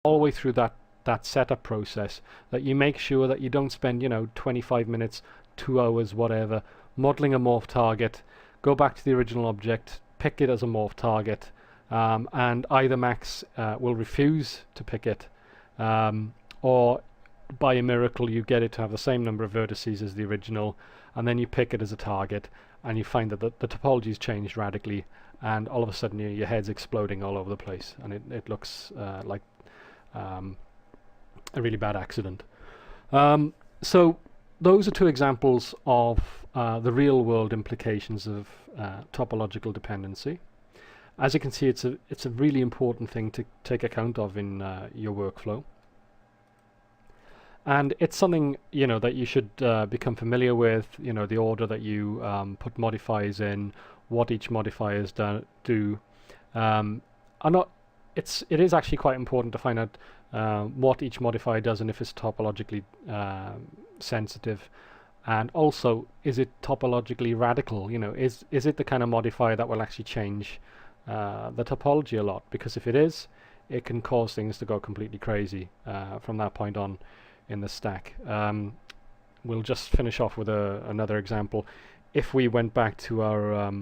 all the way through that setup process, that you make sure that you don't spend 25 minutes, 2 hours, whatever, modeling a morph target. Go back to the original object, pick it as a morph target, and either Max will refuse to pick it, or by a miracle you get it to have the same number of vertices as the original, and then you pick it as a target, and you find that the topology's changed radically, and all of a sudden your head's exploding all over the place, and it looks like a really bad accident. So those are two examples of the real world implications of topological dependency. As you can see, it's a really important thing to take account of in your workflow. And it's something that you should become familiar with. The order that you put modifiers in, what each modifiers do. It is actually quite important to find out what each modifier does and if it's topologically sensitive, and also is it topologically radical. Is it the kind of modifier that will actually change the topology a lot? Because if it is, it can cause things to go completely crazy from that point on in the stack. We'll just finish off with another example. If we went back to our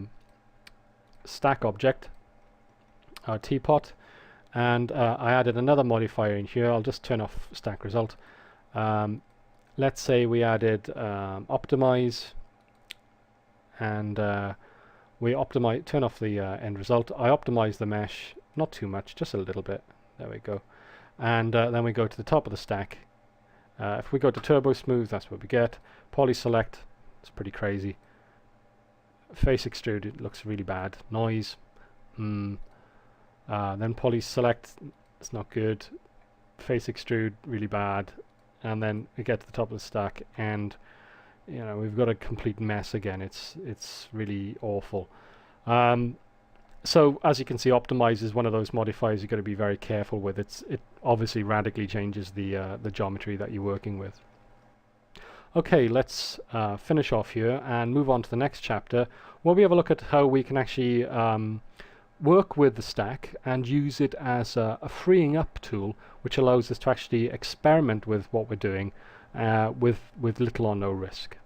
stack object, our teapot, and I added another modifier in here. I'll just turn off stack result. Let's say we added optimize, and we turn off the end result. I optimize the mesh, not too much, just a little bit. There we go. And then we go to the top of the stack. If we go to turbo smooth, that's what we get. Poly select, it's pretty crazy. Face extrude, it looks really bad. Noise, then poly select, it's not good. Face extrude, really bad. And then we get to the top of the stack, and we've got a complete mess again. It's really awful. So as you can see, optimize is one of those modifiers you've got to be very careful with. It obviously radically changes the geometry that you're working with. Okay, let's finish off here and move on to the next chapter, where we have a look at how we can actually work with the stack and use it as a freeing up tool, which allows us to actually experiment with what we're doing with little or no risk.